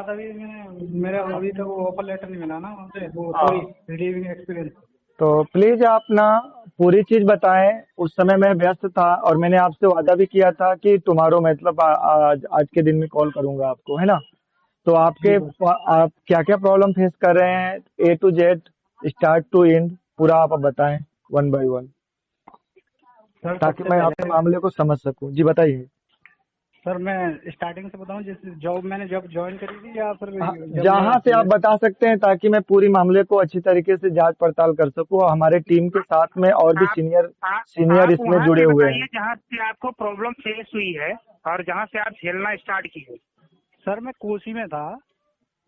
बात अभी मैंने मेरा अभी तक वो ऑफर लेटर नहीं मिला ना मुझे, वो हाँ, थोड़ी रिलीविंग एक्सपीरियंस। तो प्लीज आप ना पूरी चीज बताएं। उस समय मैं व्यस्त था और मैंने आपसे वादा भी किया था कि टुमारो मतलब आज आज के दिन में कॉल करूंगा आपको, है ना। तो जी आपके सर। आप क्या क्या प्रॉब्लम फेस कर रहे हैं, A to Z, start to end, पूरा आप बताएं, वन बाय वन, सर ताकि सबसे मैं आपके पहले मामले को समझ सकूं। जी बताइए। सर मैं स्टार्टिंग से बताऊं, जिस जॉब मैंने जब ज्वाइन करी थी या फिर हाँ, जब मैं जहाँ से आप बता सकते हैं ताकि मैं पूरी मामले को अच्छी तरीके से जांच पड़ताल कर सकूं, और हमारे टीम के साथ में और भी आप सीनियर आप इसमें वहां जुड़े से हुए बताइए हैं। जहाँ से आपको प्रॉब्लम फेस हुई है और जहाँ से आप झेलना स्टार्ट किए। सर मैं कोसी में था।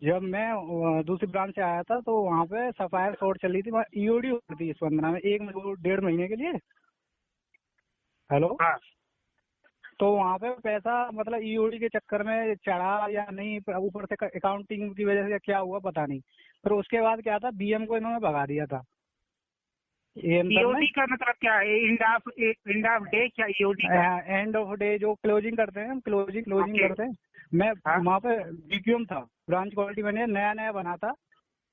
जब मैं दूसरी ब्रांच से आया था तो वहाँ पे सफायर शॉर्ट चली थी, वहाँ ईओडी हो रही थी स्पंदना में डेढ़ महीने के लिए। हेलो। हाँ, तो वहाँ पे पैसा मतलब ईओडी के चक्कर में चढ़ा या नहीं, ऊपर से अकाउंटिंग की वजह से क्या हुआ पता नहीं। फिर उसके बाद क्या था, बीएम को इन्होंने भगा दिया था एएम सर ने। ईओडी का मतलब क्या है? एंड ऑफ डे क्या ईओडी का? एंड ऑफ डे जो क्लोजिंग करते हैं, हम क्लोजिंग ओके। करते हैं। मैं हाँ, वहाँ पे बीपीएम था, ब्रांच क्वालिटी मैनेजर, नया नया बना था।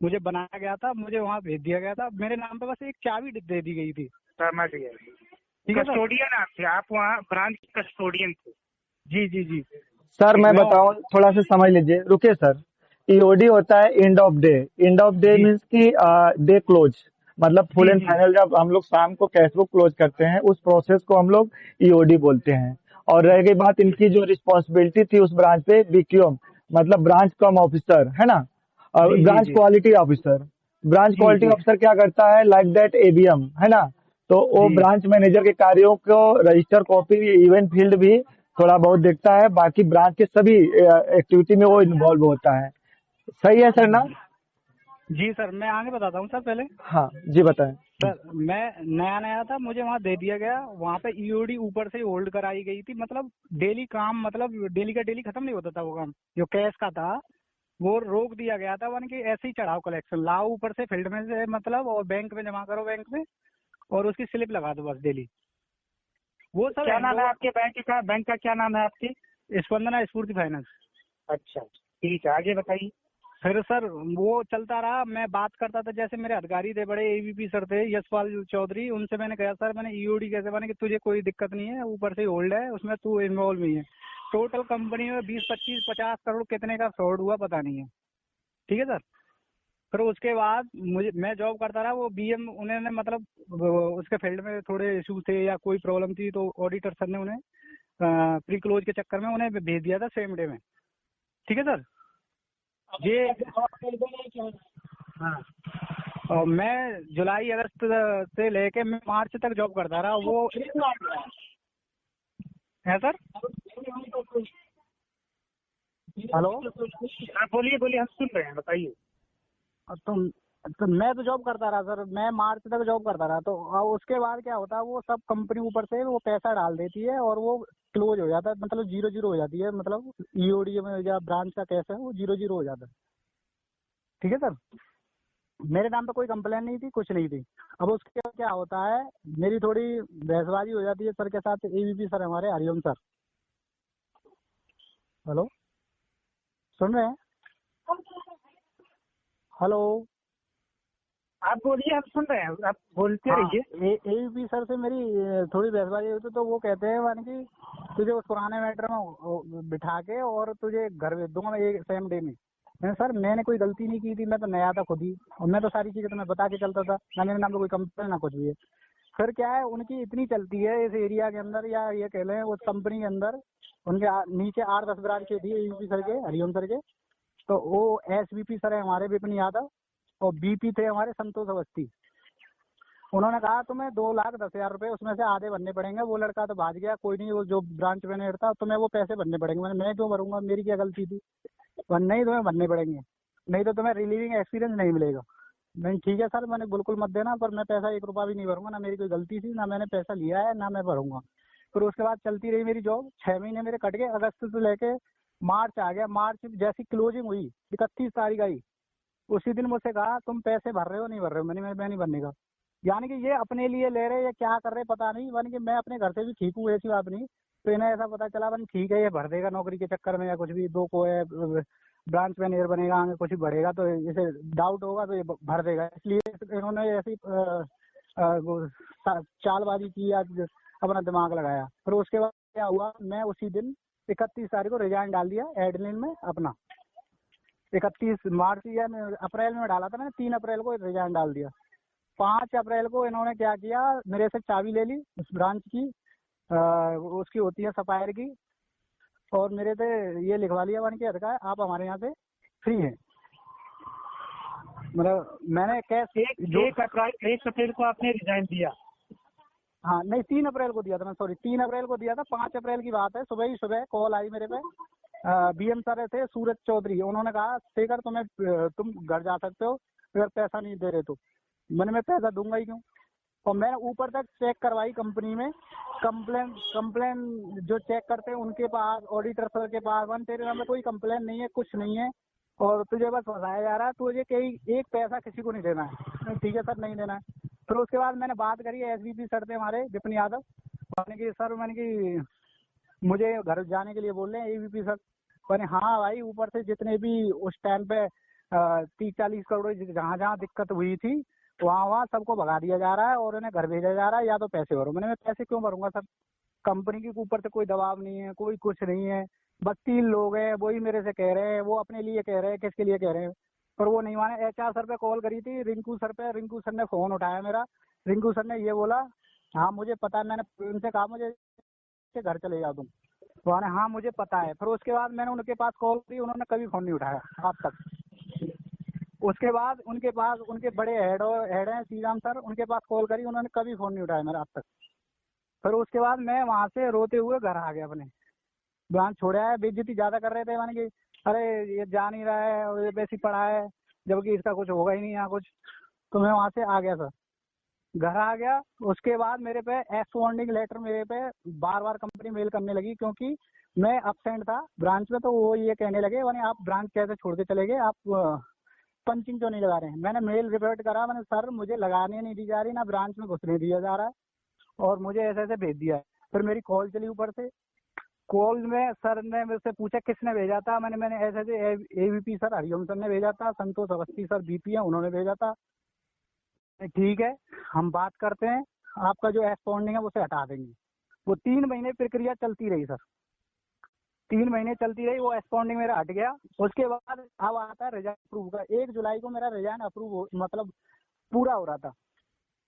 मुझे बनाया गया था, मुझे वहाँ भेज दिया गया था। मेरे नाम पे बस एक चाबी दे दी गई थी। समझ गया। ठीक है सर। कस्टोडियन आप थे, आप वहाँ ब्रांच कस्टोडियन थे। जी जी जी। सर मैं मैं बताऊं, थोड़ा सा समझ लीजिए, रुकिए सर। ईओडी होता है end of day. End of day जी मीन्स कि डे क्लोज, मतलब फुल जी एंड जी फाइनल जब हम लोग शाम को कैश बुक क्लोज करते हैं, उस प्रोसेस को हम लोग ईओडी बोलते हैं। और रह गई बात इनकी जो रिस्पॉन्सिबिलिटी थी उस ब्रांच पे, बीक्यूएम मतलब ब्रांच कम ऑफिसर, है ना, जी जी ब्रांच जी क्वालिटी ऑफिसर। ब्रांच जी क्वालिटी जी ऑफिसर क्या करता है, लाइक दैट एबीएम, है ना। तो वो जी ब्रांच मैनेजर के कार्यों को, रजिस्टर कॉपी, इवेंट फील्ड भी थोड़ा बहुत देखता है, बाकी ब्रांच के सभी एक्टिविटी में वो इन्वॉल्व होता है। सही है सर ना। जी सर, मैं आगे बताता हूँ सर पहले। हाँ जी बताएं। सर मैं नया नया था, मुझे वहाँ दे दिया गया। वहाँ पे ईओडी ऊपर से होल्ड कराई गई थी। मतलब डेली काम, मतलब डेली का डेली खत्म नहीं होता था वो काम जो कैश का था, वो रोक दिया गया था। वन की ऐसे ही चढ़ाओ, कलेक्शन लाओ ऊपर से फील्ड में से मतलब, और बैंक में जमा करो, बैंक में, और उसकी स्लिप लगा दो बस डेली। वो सब क्या हैंड नाम है ओवर। आपके बैंक का? बैंक का क्या नाम है आपके? स्पंदना स्फूर्ति फाइनेंस। अच्छा, ठीक है, आगे बताइए। फिर सर वो चलता रहा। मैं बात करता था, जैसे मेरे अधिकारी थे, बड़े एवीपी सर थे, यशपाल चौधरी, उनसे मैंने कहा सर मैंने ईओडी कैसे बने, कि तुझे कोई दिक्कत नहीं है, ऊपर से होल्ड है, उसमें तू इन्वॉल्व नहीं है। टोटल कंपनी में 20-25-50 करोड़ कितने का फ्रॉड हुआ पता नहीं है। ठीक है सर। फिर उसके बाद मुझे, मैं जॉब करता रहा, वो बीएम उन्होंने मतलब उसके फील्ड में थोड़े इशू थे या कोई प्रॉब्लम थी, तो ऑडिटर सर ने उन्हें प्री क्लोज के चक्कर में उन्हें भेज दिया था सेम डे में। ठीक है सर। ये हाँ, और मैं जुलाई अगस्त से लेके मैं मार्च तक जॉब करता रहा। वो है सर। हेलो। आप बोलिए बोलिए, हम सुन रहे हैं, बताइए। तो मैं तो जॉब करता रहा सर, मैं मार्च तक जॉब करता रहा। तो उसके बाद क्या होता है, वो सब कंपनी ऊपर से वो पैसा डाल देती है और वो क्लोज हो जाता है, मतलब जीरो जीरो हो जाती है। मतलब ईओडी में या ब्रांच का कैश है वो जीरो जीरो हो जाता है। ठीक है सर। मेरे नाम पे कोई कंप्लेन नहीं थी, कुछ नहीं थी। अब उसके बाद क्या होता है, मेरी थोड़ी बहसबाजी हो जाती है सर के साथ, एवीपी सर हमारे, हरिओम सर। हेलो, सुन रहे हैं? हेलो। आप बोलिए, हम सुन रहे हैं, आप बोलते हाँ, रहिए। एवीपी सर से मेरी थोड़ी बहसबाजी होती, तो वो कहते हैं मान कि तुझे उस पुराने मैटर में बिठा के और तुझे घर भेज दूंगा मैं एक सेम डे में। सर मैंने कोई गलती नहीं की थी, मैं तो नया था खुद ही, और मैं तो सारी चीजें तुम्हें बता के चलता था, ना मेरे नाम पे कोई कंप्लेन ना कुछ भी है। फिर क्या है, उनकी इतनी चलती है इस एरिया के अंदर, या ये कह लें उस कंपनी के अंदर, उनके नीचे 8-10 ब्रांचें थी एवीपी सर के, हरिओम सर के। तो वो एसवीपी सर है हमारे, विपिन यादव, और बीपी थे हमारे संतोष अवस्थी। उन्होंने कहा तुम्हें 2,10,000 रुपए उसमें से आधे भरने पड़ेंगे। वो लड़का तो भाग गया, कोई नहीं, वो जो ब्रांच मैनेजर था, तुम्हें वो पैसे भरने पड़ेंगे। मैं क्यों भरूंगा, मेरी क्या गलती थी? और नहीं, तुम्हें भरने पड़ेंगे, नहीं तो तुम्हें रिलीविंग एक्सपीरियंस नहीं मिलेगा। नहीं ठीक है सर, मैंने बिल्कुल मत देना, पर मैं पैसा 1 रुपया भी नहीं भरूंगा, ना मेरी कोई गलती थी, ना मैंने पैसा लिया है, ना मैं भरूंगा। फिर उसके बाद चलती रही मेरी जॉब, 6 महीने मेरे कट गए। अगस्त से लेके मार्च आ गया। मार्च जैसी क्लोजिंग हुई, 31 तारीख आई, उसी दिन मुझसे कहा तुम पैसे भर रहे हो नहीं भर रहे हो। मैं नहीं भरने का। यानी कि ये अपने लिए ले रहे या क्या कर रहे पता नहीं, यानी कि मैं अपने घर से भी ठीक हूँ, ऐसी बात नहीं। तो इन्हें ऐसा पता चला बन ठीक है ये भर देगा नौकरी के चक्कर में या कुछ भी, दो को है ब्रांच मैनेजर बनेगा, आगे कुछ बढ़ेगा तो इसे डाउट होगा तो ये भर देगा, इसलिए इन्होंने ऐसी चालबाजी की, आज अपना दिमाग लगाया। फिर उसके बाद क्या हुआ, मैं उसी दिन 31 तारीख को रिजाइन डाल दिया एडमिन में अपना। 31 मार्च या अप्रैल में डाला था मैंने, 3 अप्रैल को रिजाइन डाल दिया। 5 अप्रैल को इन्होंने क्या किया, मेरे से चाबी ले ली उस ब्रांच की, उसकी होती है सफायर की, और मेरे से ये लिखवा लिया वन के अधिकार, आप हमारे यहाँ से फ्री हैं। मतलब मैंने कैश 1 अप्रैल को आपने रिजाइन दिया? हाँ नहीं, 3 अप्रैल को दिया था मैं, सॉरी 3 अप्रैल को दिया था। 5 अप्रैल की बात है, सुबह ही सुबह कॉल आई मेरे पे, बीएम सर थे सूरज चौधरी, उन्होंने कहा शेखर तुम घर जा सकते हो अगर पैसा नहीं दे रहे तो। मैं पैसा दूंगा ही क्यों। और मैंने ऊपर तक चेक करवाई कंपनी में, कंप्लेन जो चेक करते हैं उनके पास, ऑडिटर सर के पास, तेरे नाम में कोई कंप्लेन नहीं है, कुछ नहीं है, और तुझे बस फंसाया जा रहा है, तुझे कहीं एक पैसा किसी को नहीं देना है। ठीक है सर, नहीं देना है। फिर उसके बाद मैंने बात करी, एसवीपी सर थे हमारे विपिन यादव, मैंने कि सर मुझे घर जाने के लिए बोल रहे हैं एवीपी सर। मैंने हाँ भाई, ऊपर से जितने भी उस टाइम पे 30-40 करोड़ जहाँ जहाँ दिक्कत हुई थी वहाँ सबको भगा दिया जा रहा है और उन्हें घर भेजा जा रहा है, या तो पैसे भरो। मैं पैसे क्यों भरूंगा सर, कंपनी के ऊपर से कोई दबाव नहीं है, कोई कुछ नहीं है, बस 3 लोग हैं, वही मेरे से कह रहे हैं, वो अपने लिए कह रहे हैं, किसके लिए कह रहे हैं, पर वो नहीं माने। HR सर पे कॉल करी थी, रिंकू सर पे, रिंकू सर ने फोन उठाया मेरा, रिंकू सर ने ये बोला हाँ मुझे पता है, मैंने उनसे कहा मुझे घर चले जाओ तुम, तो हाँ मुझे पता है। फिर उसके बाद मैंने उनके पास कॉल की, उन्होंने कभी फोन नहीं उठाया आज तक। उसके बाद उनके पास उनके बड़े हेड हैं श्रीराम सर, उनके पास कॉल करी, उन्होंने कभी फोन नहीं उठाया मेरा आज तक। फिर उसके बाद मैं वहाँ से रोते हुए घर आ गया, अपने ब्रांच छोड़ा है। बेइज्जती ज्यादा कर रहे थे, मैंने कि अरे ये जा नहीं रहा है और ये वैसी पड़ा है, जबकि इसका कुछ होगा ही नहीं यहाँ कुछ। तो मैं वहाँ से आ गया सर, घर आ गया। उसके बाद मेरे पे एक्स वार्निंग लेटर मेरे पे बार बार कंपनी मेल करने लगी, क्योंकि मैं अब्सेंट था ब्रांच में। तो वो ये कहने लगे मैंने आप ब्रांच कैसे छोड़ के चले गए, आप पंचिंग क्यों नहीं लगा रहे हैं। मैंने मेल रिपोर्ट करा, मैंने सर मुझे लगाने नहीं दी जा रही, ना ब्रांच में घुसने दिया जा रहा है, और मुझे ऐसे ऐसे भेज दिया है। फिर मेरी कॉल चली ऊपर से, कॉल में सर ने मेरे से पूछा किसने भेजा था, मैंने ऐसे ऐसे एवीपी सर हरिओम सर ने भेजा था, संतोष अवस्थी सर बीपी है उन्होंने भेजा था। ठीक है हम बात करते हैं, आपका जो एक्सपॉन्डिंग है उसे हटा देंगे। वो 3 महीने प्रक्रिया चलती रही सर, 3 महीने चलती रही, वो एक्सपॉन्डिंग मेरा हट गया। उसके बाद अब आता है रिजाइन अप्रूव का। 1 जुलाई को मेरा रिजाइन अप्रूव मतलब पूरा हो रहा था,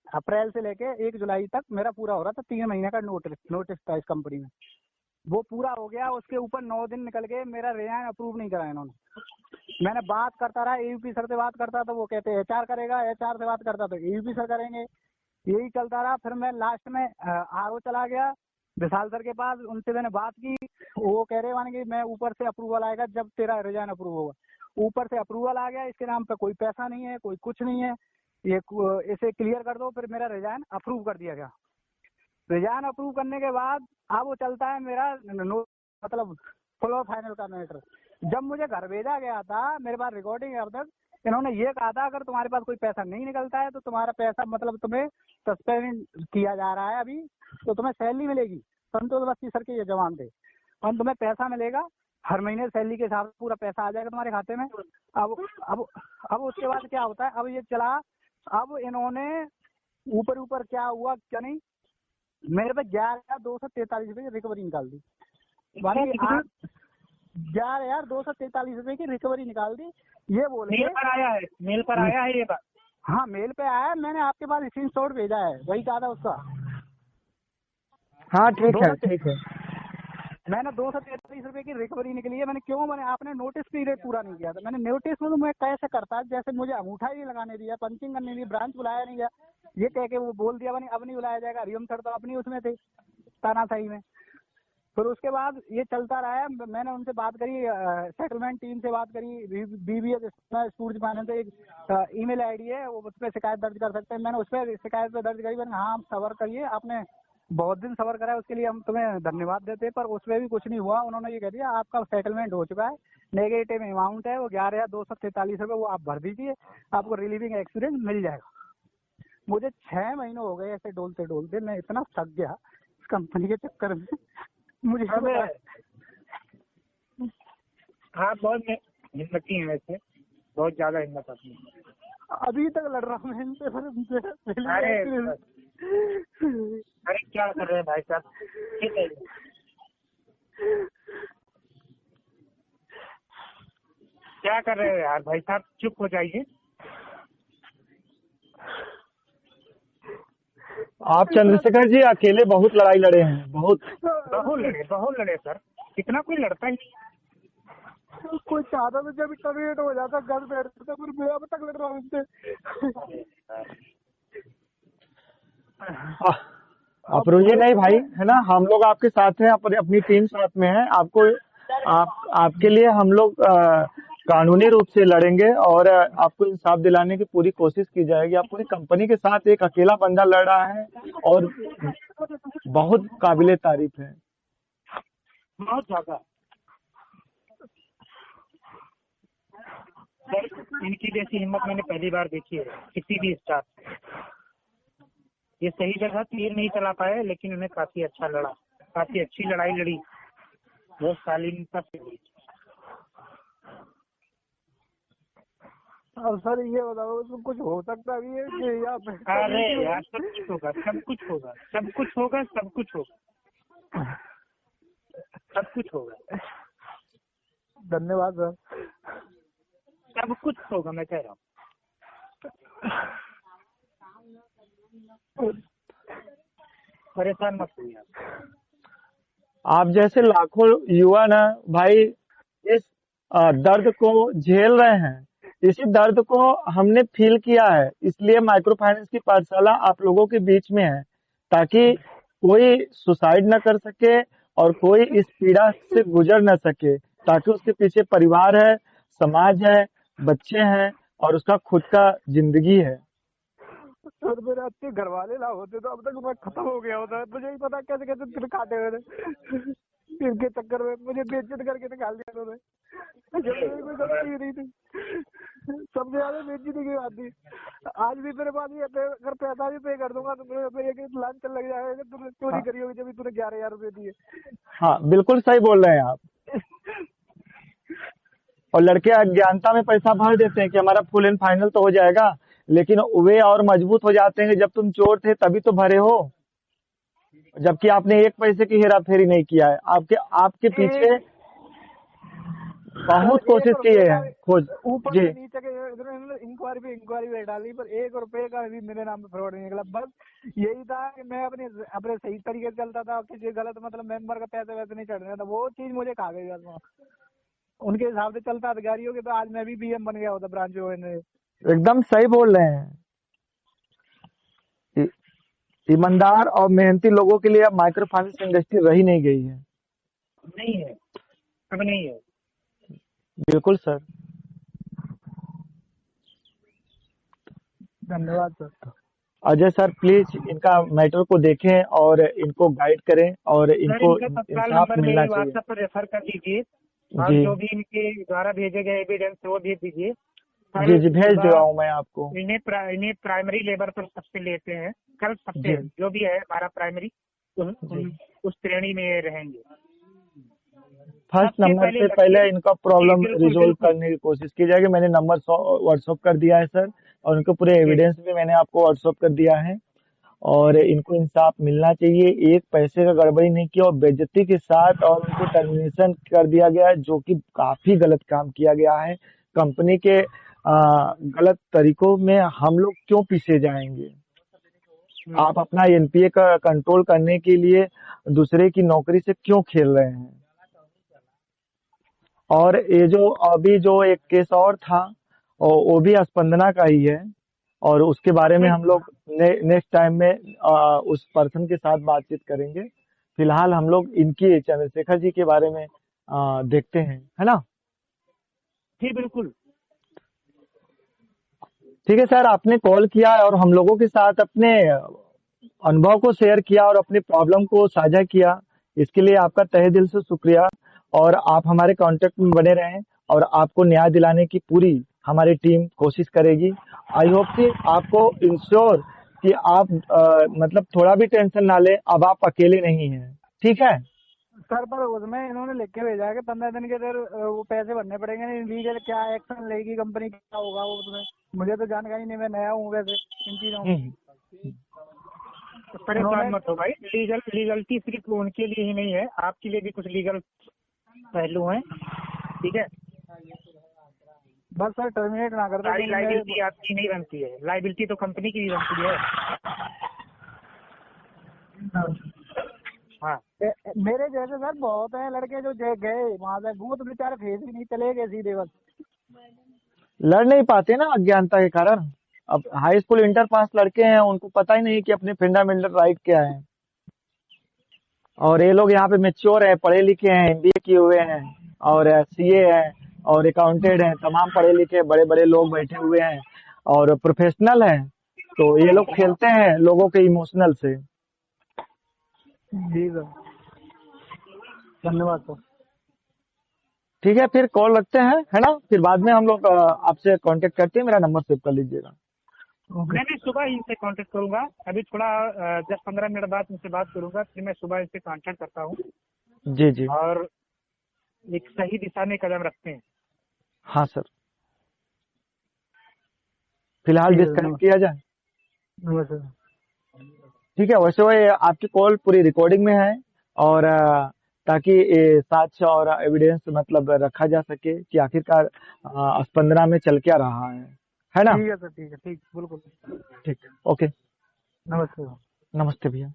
अप्रैल से लेके 1 जुलाई तक मेरा पूरा हो रहा था। 3 महीने का नोटिस था इस कंपनी में, वो पूरा हो गया। उसके ऊपर 9 दिन निकल गए, मेरा रिजाइन अप्रूव नहीं करा इन्होंने। मैंने बात करता रहा, एयूपी सर से बात करता तो वो कहते HR करेगा, HR से बात करता तो एयूपी सर करेंगे, यही चलता रहा। फिर मैं लास्ट में RO चला गया विशाल सर के पास, उनसे मैंने बात की, वो कह रहे माने कि मैं ऊपर से अप्रूवल आएगा जब तेरा रिजाइन अप्रूव होगा। ऊपर से अप्रूवल आ गया, इसके नाम पे कोई पैसा नहीं है, कोई कुछ नहीं है, ये इसे क्लियर कर दो। फिर मेरा रिजाइन अप्रूव कर दिया गया। रिजाइन अप्रूव करने के बाद अब वो चलता है मेरा मतलब फुल और फाइनल का मैटर। जब मुझे घर भेजा गया था, मेरे पास रिकॉर्डिंग है अब तक, इन्होंने ये कहा था अगर तुम्हारे पास कोई पैसा नहीं निकलता है तो तुम्हारा पैसा मतलब तुम्हें सस्पेंड किया जा रहा है अभी, तो तुम्हें सैलरी मिलेगी। संतोष अवस्थी सर के ये जवान थे, और तुम्हें पैसा मिलेगा हर महीने, सैलरी के हिसाब से पूरा पैसा आ जाएगा तुम्हारे खाते में। अब उसके बाद क्या होता है, अब ये चला, अब इन्होंने ऊपर क्या हुआ क्या नहीं, मेरे पे 11,243 रुपए की रिकवरी निकाल दी। 11,243 रुपए की रिकवरी निकाल दी। ये बोले मेल पर आया है, मेल पर आया है ये बात? हाँ मेल पे आया है, मैंने आपके पास स्क्रीनशॉट भेजा है, वही कहा था उसका। हाँ ठीक है। मैंने 243 रुपए की रिकवरी निकली है। मैंने आपने नोटिस पीरियड पूरा नहीं किया था। मैंने नोटिस में तो मैं कैसे करता, जैसे मुझे अंगूठा ही लगाने दिया, पंचिंग करने दी, ब्रांच बुलाया नहीं गया, ये कह के वो बोल दिया अब नहीं बुलाया जाएगा। हरिओम सर तो अपनी उसमें थे तानाशाही में। फिर उसके बाद ये चलता रहा है। मैंने उनसे बात करी, सेटलमेंट टीम से बात करी, BBS सूरज फाइनेंस एक email ID है, वो उस पर शिकायत दर्ज कर सकते हैं। मैंने उस पर शिकायत पे दर्ज करी। मैंने हाँ आप सबर करिए, आपने बहुत दिन सबर करा है, उसके लिए हम तुम्हें धन्यवाद देते हैं, पर उसमें भी कुछ नहीं हुआ। उन्होंने ये कह दिया आपका सेटलमेंट हो चुका है, नेगेटिव अमाउंट है वो 11,243 रुपये, वो आप भर दीजिए, आपको रिलीविंग एक्सपीरियंस मिल जाएगा। मुझे 6 महीने हो गए ऐसे डोलते डोलते, मैं इतना थक गया इस कंपनी के चक्कर में। मुझे आप हिम्मती हैं वैसे, बहुत ज्यादा हिम्मत आती है। अभी तक लड़ रहा हूँ मैं इनसे, पर अरे अरे क्या कर रहे हैं भाई साहब, ठीक है, क्या कर रहे हो यार भाई साहब, चुप हो जाइए। आप चंद्रशेखर जी अकेले बहुत लड़ाई लड़े हैं, बहुत। बहुत लड़े सर, इतना कोई लड़ता ही नहीं। कोई चाहता तो जब टर्मिनेट हो जाता घर बैठता, पर मैं अब तक लड़ रहा हूँ इनसे। आप रोइए नहीं भाई, है ना, हम लोग आपके साथ हैं, अपनी टीम साथ में है। आपके लिए हम लोग कानूनी रूप से लड़ेंगे और आपको इंसाफ दिलाने की पूरी कोशिश की जाएगी। आप पूरी कंपनी के साथ, एक अकेला बंदा लड़ रहा है और बहुत काबिले तारीफ है। बहुत ज्यादा सर, इनकी जैसी हिम्मत मैंने पहली बार देखी है किसी भी स्टाफ। ये सही जगह तीर नहीं चला पाए, लेकिन उन्हें काफी अच्छा लड़ा, काफी अच्छी लड़ाई लड़ी, बहुत शालीनता से लड़ी। अब सर ये बताओ, तो कुछ हो सकता भी है कि यहाँ पे? अरे यार सब कुछ होगा, सब कुछ होगा, सब कुछ होगा, सब कुछ होगा, सब कुछ होगा। धन्यवाद सर। सब कुछ होगा, मैं कह रहा हूँ। परेशान मत होइए आप जैसे लाखों युवा ना भाई इस दर्द को झेल रहे हैं। इसी दर्द को हमने फील किया है, इसलिए माइक्रो फाइनेंस की पाठशाला आप लोगों के बीच में है, ताकि कोई सुसाइड न कर सके और कोई इस पीड़ा से गुजर न सके, ताकि उसके पीछे परिवार है, समाज है, बच्चे हैं और उसका खुद का जिंदगी है। सर मेरे अच्छे घर वाले ना होते तो अब तक मैं खत्म हो गया होता। मुझे ही पता कैसे कैसे फिर काटे मैंने, इनके चक्कर में मुझे बेइज्जत करके निकाल दिया उन्होंने, जब मेरी कोई गलती ही नहीं थी। सबसे ज्यादा बेइज्जती की बात थी। आज भी मेरे पास ये अगर पैसा भी पे कर दूंगा तो मेरे एक लाइन चल लग जाएगा, तूने चोरी करी होगी जब तूने 11,000 रुपए दिए। हाँ बिल्कुल सही बोल रहे हैं आप। और लड़के अज्ञानता में पैसा भर देते हैं कि हमारा फुल एंड फाइनल तो हो जाएगा, लेकिन वे और मजबूत हो जाते हैं कि जब तुम चोर थे तभी तो भरे हो, जबकि आपने एक पैसे की हेरा फेरी नहीं किया है। आपके पीछे बहुत कोशिश की है खोज ऊपर जी। से नीचे के इंक्वायरी पे डाली, पर 1 रुपए का भी मेरे नाम पे फ्रॉड नहीं निकला। बस यही था कि मैं अपने सही तरीके से चलता था, किसी गलत मतलब मेंबर का पैसे वैसे नहीं चढ़ रहा था, वो चीज मुझे खा गई। बस उनके हिसाब से चलता अधिकारियों के, तो आज मैं भी बीएम बन गया होता ब्रांच में। एकदम सही बोल रहे हैं। ईमानदार और मेहनती लोगों के लिए अब माइक्रो फाइनेंस इंडस्ट्री रही नहीं गई है। नहीं है, अब नहीं है। बिल्कुल सर, धन्यवाद सर। अजय सर प्लीज इनका मैटर को देखें और इनको गाइड करें और सर इनको इनका तत्काल इंसाफ नंबर मिलना मेरे चाहिए। व्हाट्सएप पर रेफर कर दीजिए, और जी जो भी इनके द्वारा भेजे गए एविडेंस है वो भेज दीजिए। जी जी भेज दे रहा हूँ मैं आपको। इन्हें प्राइमरी लेबर पर सबसे लेते हैं, कल सबसे जो भी है हमारा प्राइमरी उस श्रेणी में रहेंगे। फर्स्ट नंबर से पहले इनका प्रॉब्लम रिजोल्व करने की कोशिश की जाएगी। मैंने नंबर व्हाट्सएप कर दिया है सर, और उनके पूरे एविडेंस भी मैंने आपको व्हाट्सएप कर दिया है, और इनको इंसाफ मिलना चाहिए। एक पैसे का गड़बड़ी नहीं किया और बेइज्जती के साथ और उनको टर्मिनेशन कर दिया गया है, जो कि काफी गलत काम किया गया है। कंपनी के गलत तरीकों में हम लोग क्यों पीछे जाएंगे? आप अपना एनपीए का कंट्रोल करने के लिए दूसरे की नौकरी से क्यों खेल रहे हैं? और ये जो अभी जो एक केस और था वो भी स्पंदना का ही है, और उसके बारे में हम लोग नेक्स्ट टाइम में उस पर्सन के साथ बातचीत करेंगे। फिलहाल हम लोग इनकी चंद्रशेखर जी के बारे में देखते हैं, है ना? जी बिल्कुल ठीक है सर, आपने कॉल किया और हम लोगों के साथ अपने अनुभव को शेयर किया और अपनी प्रॉब्लम को साझा किया, इसके लिए आपका तहे दिल से शुक्रिया। और आप हमारे कांटेक्ट में बने रहें और आपको न्याय दिलाने की पूरी हमारी टीम कोशिश करेगी। आई होप कि आपको इंश्योर कि आप मतलब थोड़ा भी टेंशन ना ले, अब आप अकेले नहीं हैं, ठीक है? सर पर उसमें इन्होंने लिख के भेजा है कि 15 दिन के अंदर वो पैसे भरने पड़ेंगे, नहीं लीगल क्या एक्शन लेगी कंपनी, क्या होगा वो उसमें मुझे तो जानकारी नहीं, मैं नया हूँ वैसे इन चीजों में। तो परेशान मत हो भाई, लीगलिटी सिर्फ उनके लिए ही नहीं है, आपके लिए भी कुछ लीगल पहलू हैं, ठीक है। बस सर टर्मिनेट ना कर दो। सारी लाइबिलिटी आपकी नहीं बनती है, लाइबिलिटी तो कंपनी की भी बनती है। हाँ मेरे जैसे सर बहुत हैं लड़के जो गए वहां से, वो तो बेचारे फेस ही नहीं, चले गए सीधे बस। लड़ नहीं पाते ना अज्ञानता के कारण। अब हाई स्कूल इंटर पास लड़के हैं, उनको पता ही नहीं कि अपने फंडामेंटल राइट क्या है। और ये लोग यहाँ पे मेच्योर है, पढ़े लिखे हैं, एमबीए किए हुए हैं और सीए है और अकाउंटेंट है, तमाम पढ़े लिखे बड़े बड़े लोग बैठे हुए हैं और प्रोफेशनल हैं। तो ये लोग खेलते हैं लोगों के इमोशनल से। जी सर, धन्यवाद सर। ठीक है, फिर कॉल रखते हैं, है ना। फिर बाद में हम लोग आपसे कांटेक्ट करते हैं, मेरा नंबर सेव कर लीजिएगा। मैं सुबह इनसे कांटेक्ट करूंगा, अभी थोड़ा 10-15 मिनट बाद इनसे बात करूंगा, फिर मैं सुबह इनसे कांटेक्ट करता हूँ। जी जी। और एक सही दिशा में कदम रखते हैं। हाँ सर, फिलहाल डिस्कनेक्ट किया जाए। नमस्ते। ठीक है, वैसे वो आपकी कॉल पूरी रिकॉर्डिंग में है और ताकि ये साक्ष्य और एविडेंस मतलब रखा जा सके कि आखिरकार स्पंदना में चल क्या रहा है ना। ठीक है सर, ठीक है, ठीक, बिल्कुल। ठीक, ओके, नमस्ते। नमस्ते भैया।